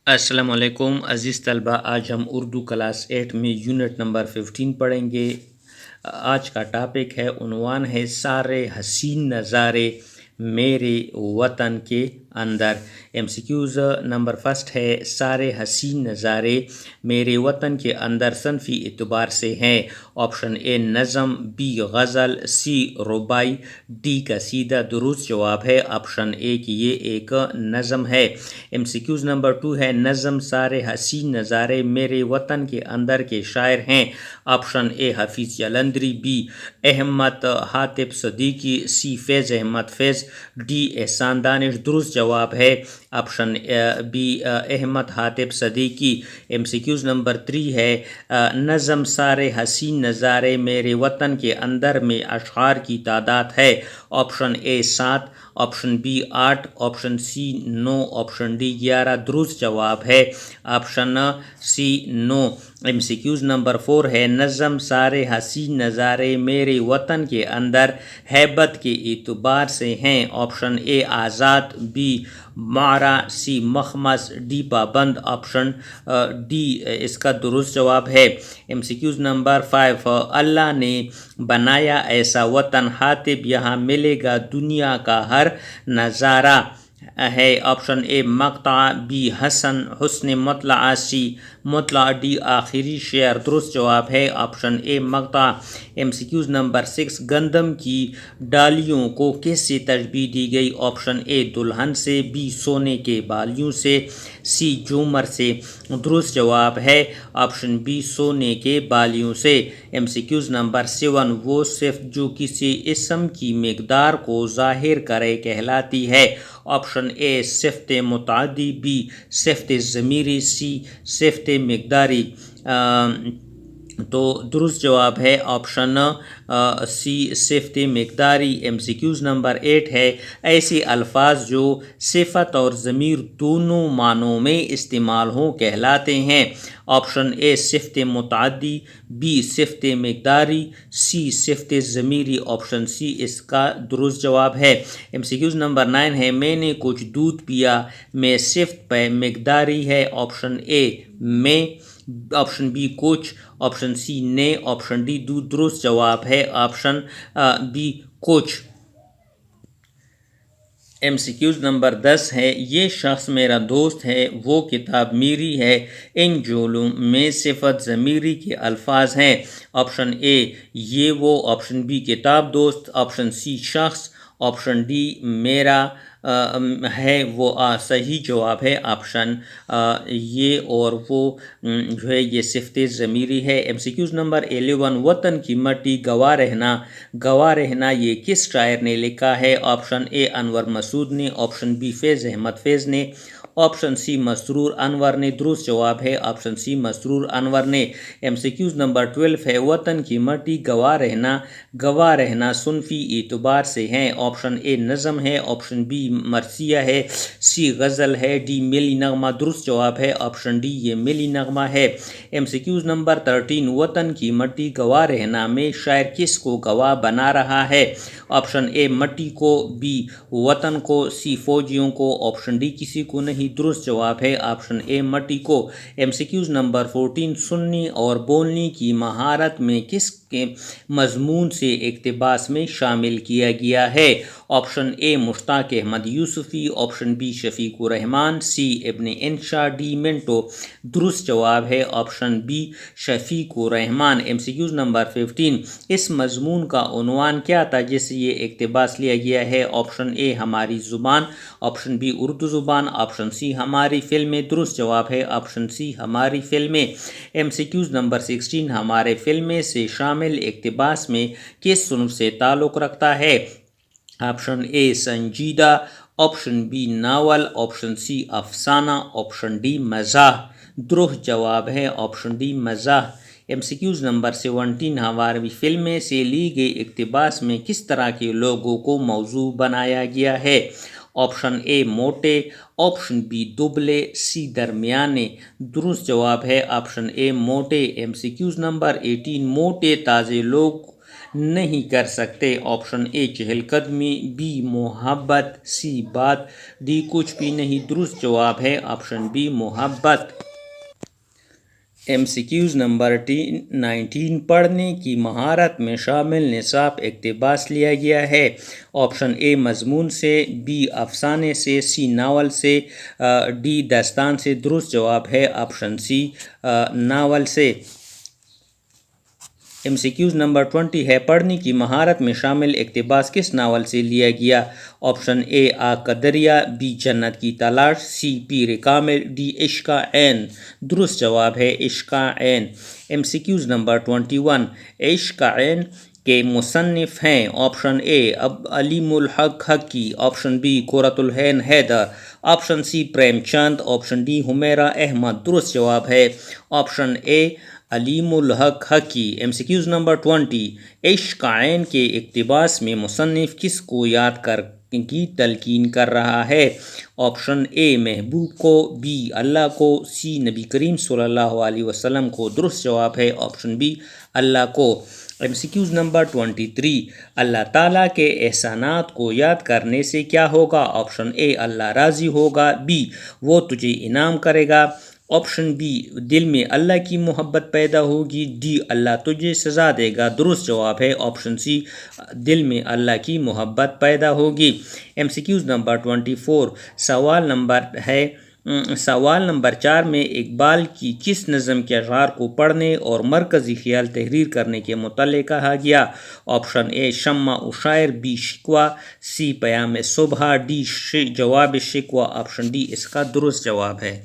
السلام علیکم عزیز طلبہ، آج ہم اردو کلاس 8 میں یونٹ نمبر 15 پڑھیں گے۔ آج کا ٹاپک ہے، عنوان ہے سارے حسین نظارے میرے وطن کے اندر۔ M C Qs number first ہے، سارے حسین نظارے میرے وطن کے اندر صنفی اعتبار سے ہیں۔ آپشن اے نظم، بی غزل، سی ربائی، ڈی قصیدہ۔ درست جواب ہے آپشن اے کہ یہ ایک نظم ہے۔ ایم سی کیوز نمبر 2 ہے، نظم سارے حسین نظارے میرے وطن کے اندر کے شاعر ہیں۔ Option A Hafeez Jalandhari, B Ahmad Hatim Siddiqui, C Faiz Ahmad Faiz, D Ehsan Danish. درست جواب ہے option B Ahmad Hatim Siddiqui. M C Qs number 3 ہے، نظم سارے حسین نظارے میرے وطن کے اندر میں اشعار کی تعداد ہے۔ Option A 7، option B 8، option C 9، option D 11۔ درست جواب ہے option C 9۔ C C Qs نمبر 4 ہے، نظم سارے حسین نظارے میرے وطن کے اندر ہیبت کے اعتبار سے ہیں۔ آپشن اے آزاد، بی معرہ، سی مخمص، ڈی پابند۔ آپشن ڈی اس کا درست جواب ہے۔ M C Qs number 5، Allah نے بنایا ایسا وطن حاتم، یہاں ملے گا دنیا کا ہر نظارہ ہے۔ آپشن اے مقطع، بی حسن مطلع، سی مطلع، ڈی آخری شعر۔ درست جواب ہے آپشن اے مقطع۔ ایم سی کیوز نمبر 6، گندم کی ڈالیوں کو کس سے تشبیہ دی گئی؟ آپشن اے دلہن سے، بی سونے کے بالیوں سے، سی جومر سے۔ درست جواب ہے آپشن بی سونے کے بالیوں سے۔ ایم سی کیوز نمبر 7، وہ صفت جو کسی اسم کی مقدار کو ظاہر کرے کہلاتی ہے۔ آپشن اے صفت متعدی، بی صفت ضمیری، سی صفت مقداری۔ تو درست جواب ہے آپشن سی صفت مقداری۔ ایم سی کیوز نمبر 8 ہے، ایسے الفاظ جو صفت اور ضمیر دونوں معنوں میں استعمال ہوں کہلاتے ہیں۔ آپشن اے صفت متعدی، بی صفت مقداری، سی صفت ضمیری۔ آپشن سی اس کا درست جواب ہے۔ ایم سی کیوز نمبر 9 ہے، میں نے کچھ دودھ پیا میں صفت مقداری ہے۔ آپشن اے میں، آپشن بی کچھ، آپشن سی نے، آپشن ڈی دودھ۔ درست جواب ہے آپشن بی کچھ۔ ایم سی کیوز نمبر 10 ہے، یہ شخص میرا دوست ہے، وہ کتاب میری ہے، ان جملوں میں صفت ضمیری کے الفاظ ہیں۔ آپشن اے یہ وہ، آپشن بی کتاب دوست، آپشن سی شخص، آپشن ڈی میرا ہے وہ۔ صحیح جواب ہے آپشن یہ اور وہ جو ہے یہ صفت ضمیری ہے۔ ایم سی کیوز نمبر 11، وطن کی مٹی گواہ رہنا، گواہ رہنا یہ کس شاعر نے لکھا ہے؟ آپشن اے انور مسعود نے، آپشن بی فیض احمد فیض نے، آپشن سی مسرور انور نے۔ درست جواب ہے آپشن سی مسرور انور نے۔ ایم سی کیوز نمبر 12 ہے، وطن کی مٹی گواہ رہنا، گواہ رہنا صنفی اعتبار سے ہیں۔ آپشن اے نظم ہے، آپشن بی مرثیہ ہے، سی غزل ہے، ڈی ملی نغمہ۔ درست جواب ہے آپشن ڈی یہ ملی نغمہ ہے۔ ایم سی کیوز نمبر 13، وطن کی مٹی گواہ رہنا میں شاعر کس کو گواہ بنا رہا ہے؟ آپشن اے مٹی کو، بی وطن کو، سی فوجیوں کو، آپشن ڈی کسی کو نہیں۔ درست جواب ہے آپشن اے مٹی کو۔ ایم سی کیوز نمبر 14، سننے اور بولنے کی مہارت میں کس کے مضمون سے اقتباس میں شامل کیا گیا ہے؟ آپشن اے مشتاق احمد یوسفی، آپشن بی شفیق الرحمان، سی ابن انشا، ڈی منٹو۔ درست جواب ہے option be Shafiq Rahman. M C Qs number 15، اس مضمون کا عنوان کیا تھا جس سے یہ اقتباس لیا گیا ہے؟ آپشن اے ہماری زبان، آپشن بی اردو زبان، آپشن سی ہماری فلمیں۔ درست جواب ہے آپشن سی ہماری فلمیں۔ ایم سی کیوز نمبر 16، ہمارے فلمیں سے شامل اقتباس میں کس صنف سے تعلق رکھتا ہے؟ آپشن اے سنجیدہ، آپشن بی ناول، آپشن سی افسانہ، آپشن ڈی مزاح۔ درست جواب ہے option D M. C C Qs نمبر 17، ہماری فلمیں سے لی گئی اقتباس میں کس طرح کے لوگوں کو موضوع بنایا گیا ہے؟ آپشن اے موٹے، آپشن بی دبلے، سی درمیانے۔ درست جواب ہے آپشن اے موٹے۔ ایم سی کیوز نمبر 18، موٹے تازے لوگ نہیں کر سکتے۔ آپشن اے چہل قدمی، بی محبت، سی بات، ڈی کچھ بھی نہیں۔ درست جواب ہے آپشن بی محبت۔ ایم سی کیوز نمبر 19 پڑھنے کی مہارت میں شامل نصاب اقتباس لیا گیا ہے۔ آپشن اے مضمون سے، بی افسانے سے، سی ناول سے، ڈی داستان سے۔ درست جواب ہے آپشن سی ناول سے۔ ایم سی کیوز نمبر 20 ہے، پڑھنے کی مہارت میں شامل اقتباس کس ناول سے لیا گیا؟ آپشن اے آگ کا دریا، بی جنت کی تلاش، سی پیر کامل، ڈی عشق عین۔ درست جواب ہے عشق عین۔ ایم سی کیوز نمبر 21 عشق عین کے مصنف ہیں۔ آپشن اے علیم الحق حقی، آپشن بی قرۃ العین Haider, option C Prem Chand, option D Humaira Ahmad. درست جواب ہے آپشن اے علیم الحق حقی۔ ایم سی کیوز نمبر 20 عشق عین کے اقتباس میں مصنف کس کو یاد کرنے کی تلقین کر رہا ہے؟ آپشن اے محبوب کو، بی اللہ کو، سی نبی کریم صلی اللہ علیہ وسلم کو۔ درست جواب ہے آپشن بی اللہ کو۔ ایم سی کیوز نمبر 23 اللہ تعالیٰ کے احسانات کو یاد کرنے سے کیا ہوگا؟ آپشن اے اللہ راضی ہوگا، بی وہ تجھے انعام کرے گا، آپشن بی دل میں اللہ کی محبت پیدا ہوگی، ڈی اللہ تجھے سزا دے گا۔ درست جواب ہے آپشن سی دل میں اللہ کی محبت پیدا ہوگی۔ ایم سی کیوز نمبر 24 سوال نمبر 4 میں اقبال کی کس نظم کے اشعار کو پڑھنے اور مرکزی خیال تحریر کرنے کے متعلق کہا گیا؟ آپشن اے شمع و شاعر، بی شکوہ، سی پیام صبح، ڈی جواب شکوہ۔ آپشن ڈی اس کا درست جواب ہے۔